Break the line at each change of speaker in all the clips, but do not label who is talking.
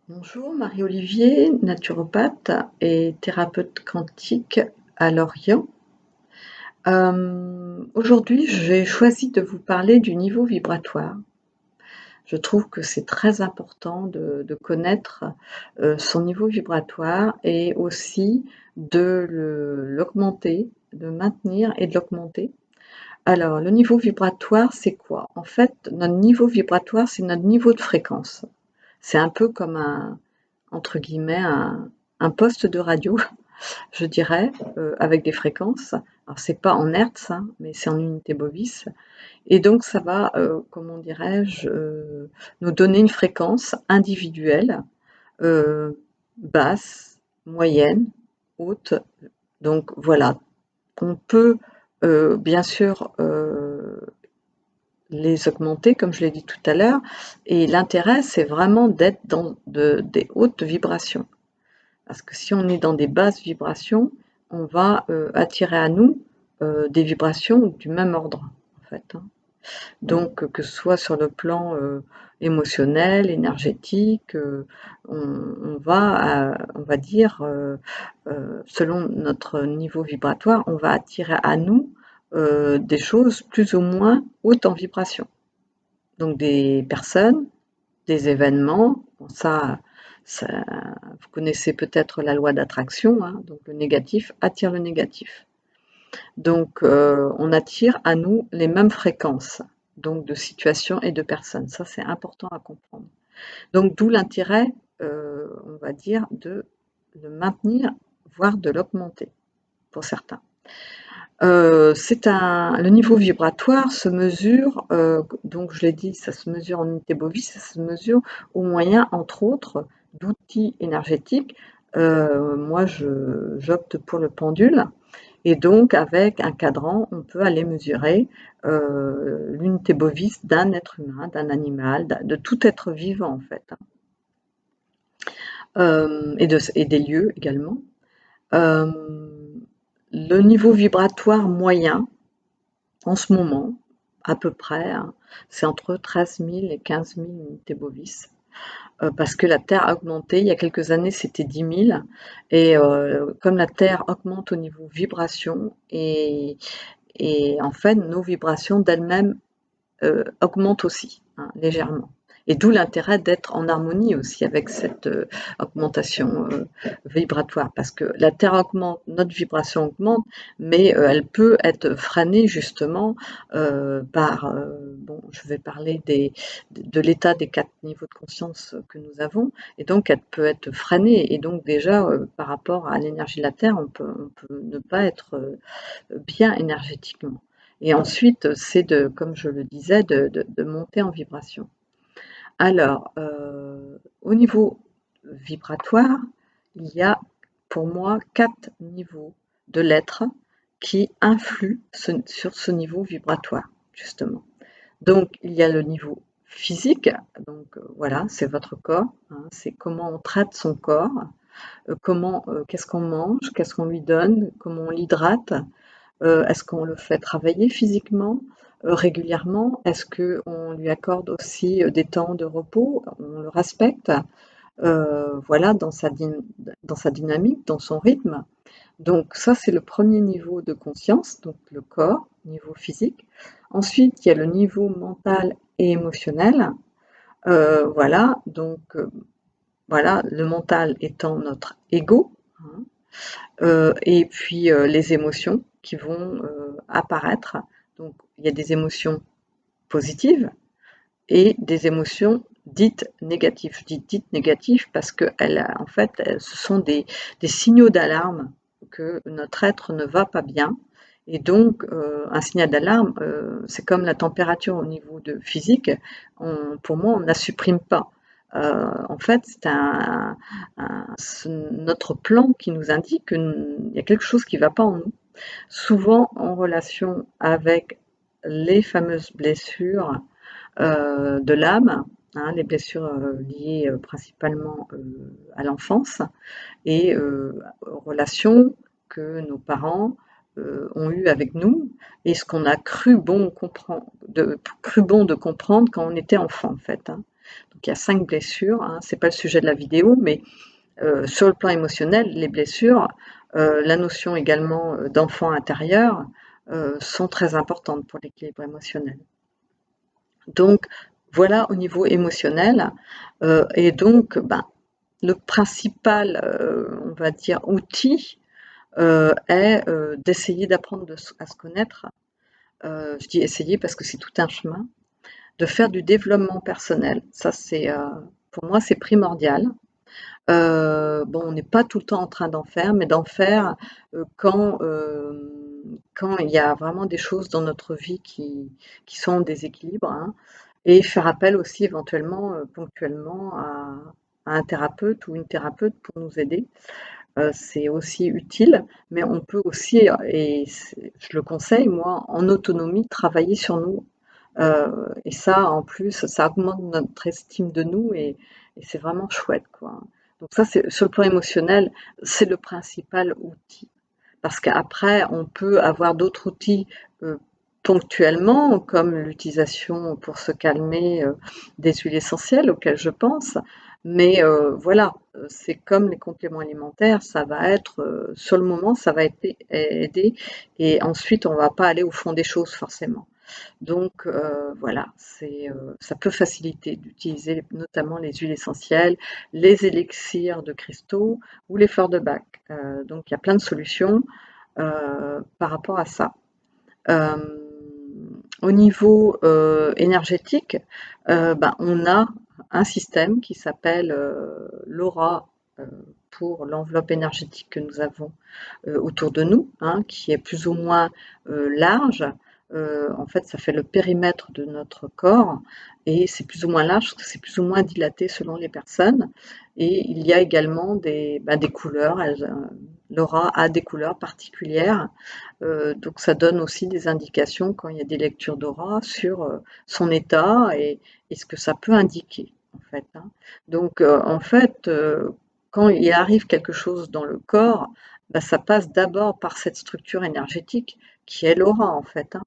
Bonjour, Marie-Olivier, naturopathe et thérapeute quantique à Lorient. Aujourd'hui, j'ai choisi de vous parler du niveau vibratoire. Je trouve que c'est très important de connaître, son niveau vibratoire et aussi de l'augmenter, de maintenir et de l'augmenter. Alors, le niveau vibratoire, c'est quoi? En fait, notre niveau vibratoire, c'est notre niveau de fréquence. C'est un peu comme entre guillemets, un poste de radio, je dirais, avec des fréquences. Alors c'est pas en hertz, hein, mais c'est en unité bovis. Et donc ça va, comment dirais-je, nous donner une fréquence individuelle, basse, moyenne, haute. Donc voilà, on peut, bien sûr, les augmenter, comme je l'ai dit tout à l'heure. Et l'intérêt, c'est vraiment d'être dans des hautes vibrations. Parce que si on est dans des basses vibrations, on va attirer à nous des vibrations du même ordre, en fait, hein. Donc, que ce soit sur le plan émotionnel, énergétique, on va dire, selon notre niveau vibratoire, on va attirer à nous des choses plus ou moins hautes en vibration. Donc des personnes, des événements, bon ça vous connaissez peut-être la loi d'attraction, hein, donc le négatif attire le négatif. Donc on attire à nous les mêmes fréquences, donc de situations et de personnes. Ça, c'est important à comprendre. Donc d'où l'intérêt, on va dire, de le maintenir, voire de l'augmenter pour certains. Le niveau vibratoire se mesure, donc je l'ai dit, ça se mesure en unité bovis, ça se mesure au moyen, entre autres, d'outils énergétiques. Moi, j'opte pour le pendule et donc avec un cadran, on peut aller mesurer l'unité bovis d'un être humain, d'un animal, de tout être vivant en fait, hein. Et des lieux également. Euh, le niveau vibratoire moyen, en ce moment, à peu près, hein, c'est entre 13 000 et 15 000 unités bovis. Parce que la Terre a augmenté. Il y a quelques années, c'était 10 000. Et comme la Terre augmente au niveau vibration, et en fait, nos vibrations d'elles-mêmes augmentent aussi, hein, légèrement. Et d'où l'intérêt d'être en harmonie aussi avec cette augmentation vibratoire, parce que la Terre augmente, notre vibration augmente, mais elle peut être freinée justement par, bon, je vais parler de l'état des 4 niveaux de conscience que nous avons, et donc elle peut être freinée, et donc déjà par rapport à l'énergie de la Terre, on peut ne pas être bien énergétiquement. Et ensuite, c'est comme je le disais, de monter en vibration. Alors, au niveau vibratoire, il y a pour moi 4 niveaux de l'être qui influent sur ce niveau vibratoire, justement. Donc, il y a le niveau physique, donc voilà, c'est votre corps, hein, c'est comment on traite son corps, qu'est-ce qu'on mange, qu'est-ce qu'on lui donne, comment on l'hydrate, est-ce qu'on le fait travailler physiquement régulièrement? Est-ce qu'on lui accorde aussi des temps de repos? On le respecte, voilà, dans sa dynamique, dans son rythme. Donc ça, c'est le premier niveau de conscience, donc le corps, niveau physique. Ensuite, il y a le niveau mental et émotionnel. Voilà, donc voilà, le mental étant notre ego, hein. Et puis les émotions qui vont apparaître. Donc il y a des émotions positives et des émotions dites négatives. Je dis dites négatives parce que en fait, ce sont des signaux d'alarme que notre être ne va pas bien. Et donc, un signal d'alarme, c'est comme la température au niveau de physique. Pour moi, on ne la supprime pas. En fait, c'est notre plan qui nous indique qu'il y a quelque chose qui ne va pas en nous, souvent en relation avec les fameuses blessures de l'âme, hein, les blessures liées principalement à l'enfance et aux relations que nos parents ont eues avec nous et ce qu'on a cru bon de comprendre quand on était enfant en fait, hein. Donc il y a 5 blessures, hein, c'est pas le sujet de la vidéo, mais sur le plan émotionnel, les blessures, la notion également d'enfant intérieur sont très importantes pour l'équilibre émotionnel. Donc voilà au niveau émotionnel, et donc ben, le principal, on va dire, outil est d'essayer d'apprendre à se connaître. Je dis essayer parce que c'est tout un chemin, de faire du développement personnel. Ça, c'est pour moi, c'est primordial. Bon, on n'est pas tout le temps en train d'en faire, mais d'en faire quand il y a vraiment des choses dans notre vie qui sont en déséquilibre, hein, et faire appel aussi éventuellement, ponctuellement à un thérapeute ou une thérapeute pour nous aider. C'est aussi utile, mais on peut aussi, et je le conseille moi, en autonomie, travailler sur nous. Et ça, en plus, ça augmente notre estime de nous et c'est vraiment chouette, quoi. Donc ça, c'est sur le plan émotionnel, c'est le principal outil. Parce qu'après, on peut avoir d'autres outils ponctuellement, comme l'utilisation pour se calmer des huiles essentielles auxquelles je pense. Mais voilà, c'est comme les compléments alimentaires, ça va être, sur le moment, ça va aider, et ensuite, on va pas aller au fond des choses forcément. Donc voilà, ça peut faciliter d'utiliser notamment les huiles essentielles, les élixirs de cristaux ou les fleurs de bac. Donc il y a plein de solutions par rapport à ça. Au niveau énergétique, ben, on a un système qui s'appelle l'aura, pour l'enveloppe énergétique que nous avons autour de nous, hein, qui est plus ou moins large. En fait, ça fait le périmètre de notre corps et c'est plus ou moins large, parce que c'est plus ou moins dilaté selon les personnes. Et il y a également des couleurs. L'aura a des couleurs particulières, donc ça donne aussi des indications quand il y a des lectures d'aura sur son état et ce que ça peut indiquer, en fait, hein. Donc, en fait, quand il arrive quelque chose dans le corps, bah, ça passe d'abord par cette structure énergétique qui est l'aura, en fait, hein.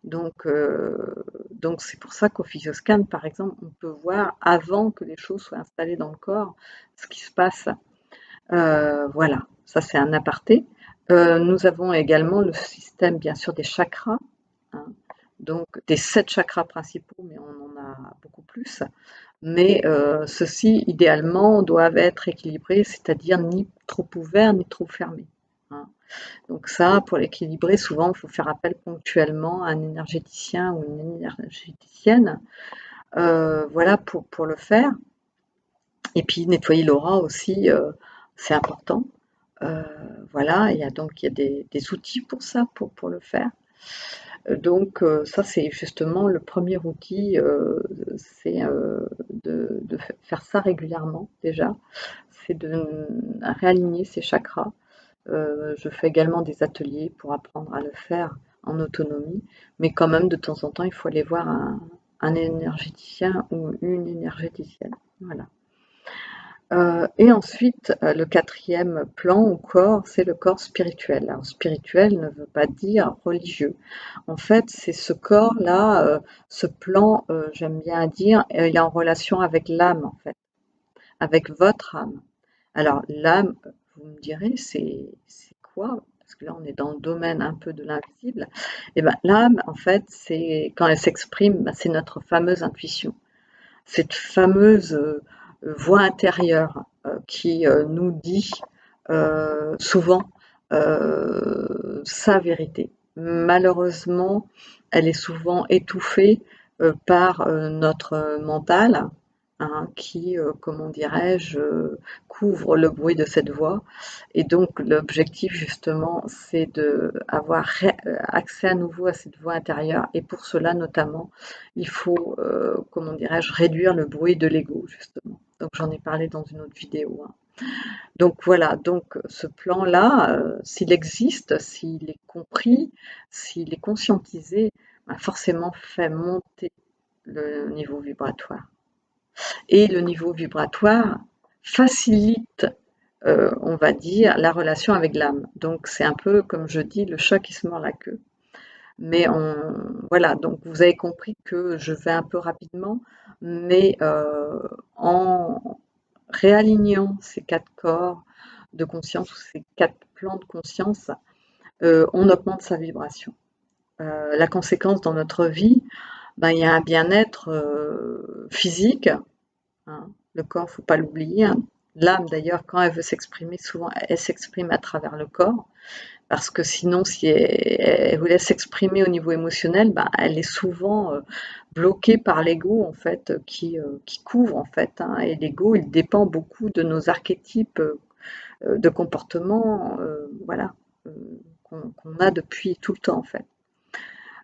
Donc c'est pour ça qu'au physioscan, par exemple, on peut voir avant que les choses soient installées dans le corps ce qui se passe. Voilà, ça c'est un aparté. Nous avons également le système, bien sûr, des chakras, hein, donc des 7 chakras principaux, mais on en a beaucoup plus. Mais ceux-ci, idéalement, doivent être équilibrés, c'est-à-dire ni trop ouverts ni trop fermés, hein. Donc ça, pour l'équilibrer, souvent, il faut faire appel ponctuellement à un énergéticien ou une énergéticienne, voilà, pour le faire. Et puis nettoyer l'aura aussi, c'est important. Euh, voilà, il y a des outils pour ça, pour le faire. Donc ça, c'est justement le premier outil, c'est de faire ça régulièrement déjà, c'est de réaligner ses chakras. Je fais également des ateliers pour apprendre à le faire en autonomie, mais quand même de temps en temps, il faut aller voir un énergéticien ou une énergéticienne. Voilà. Et ensuite, le quatrième plan ou corps, c'est le corps spirituel. Alors spirituel ne veut pas dire religieux. En fait, c'est ce corps-là, ce plan, j'aime bien dire, il est en relation avec l'âme, en fait, avec votre âme. Alors l'âme, vous me direz, c'est quoi? Parce que là, on est dans le domaine un peu de l'invisible. Et ben l'âme, en fait, c'est quand elle s'exprime, ben, c'est notre fameuse intuition. Cette fameuse voix intérieure qui nous dit souvent sa vérité. Malheureusement, elle est souvent étouffée par notre mental, hein, qui, comment dirais-je, couvre le bruit de cette voix. Et donc l'objectif justement, c'est d'avoir accès à nouveau à cette voix intérieure. Et pour cela notamment, il faut, comment dirais-je, réduire le bruit de l'ego justement. Donc j'en ai parlé dans une autre vidéo, hein. Donc voilà, donc ce plan-là, s'il existe, s'il est compris, s'il est conscientisé, bah, forcément fait monter le niveau vibratoire. Et le niveau vibratoire facilite, on va dire, la relation avec l'âme. Donc c'est un peu, comme je dis, le chat qui se mord la queue. Mais voilà, donc vous avez compris que je vais un peu rapidement, mais en réalignant ces 4 corps de conscience ou ces 4 plans de conscience, on augmente sa vibration. La conséquence dans notre vie, ben, il y a un bien-être physique, hein. Le corps, faut pas l'oublier, hein. L'âme, d'ailleurs, quand elle veut s'exprimer, souvent, elle s'exprime à travers le corps. Parce que sinon, si elle vous laisse s'exprimer au niveau émotionnel, ben, elle est souvent bloquée par l'ego, en fait, qui couvre, en fait, hein. Et l'ego, il dépend beaucoup de nos archétypes de comportement, voilà, euh, qu'on a depuis tout le temps, en fait.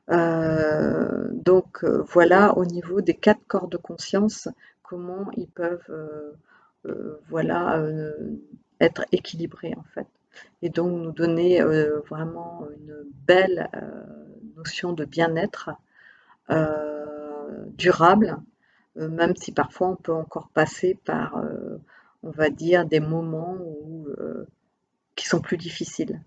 Donc voilà, au niveau des 4 corps de conscience, comment ils peuvent voilà, être équilibrés en fait. Et donc nous donner vraiment une belle notion de bien-être durable, même si parfois on peut encore passer par, on va dire, des moments qui sont plus difficiles.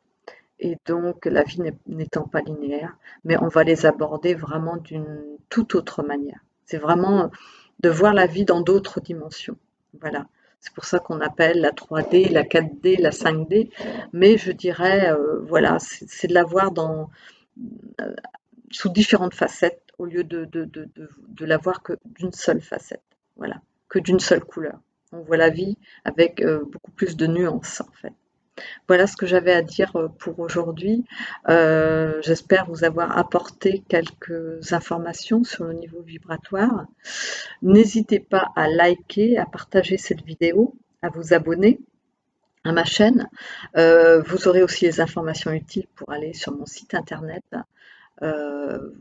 Et donc, la vie n'étant pas linéaire, mais on va les aborder vraiment d'une toute autre manière. C'est vraiment de voir la vie dans d'autres dimensions. Voilà. C'est pour ça qu'on appelle la 3D, la 4D, la 5D. Mais je dirais, voilà, c'est de la voir euh, sous différentes facettes au lieu de la voir que d'une seule facette. Voilà. Que d'une seule couleur. On voit la vie avec beaucoup plus de nuances, en fait. Voilà ce que j'avais à dire pour aujourd'hui. J'espère vous avoir apporté quelques informations sur le niveau vibratoire. N'hésitez pas à liker, à partager cette vidéo, à vous abonner à ma chaîne. Vous aurez aussi les informations utiles pour aller sur mon site internet, euh,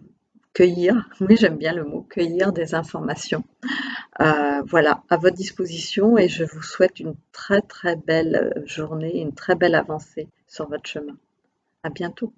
cueillir, oui j'aime bien le mot, cueillir des informations. Voilà, à votre disposition et je vous souhaite une très très belle journée, une très belle avancée sur votre chemin. À bientôt.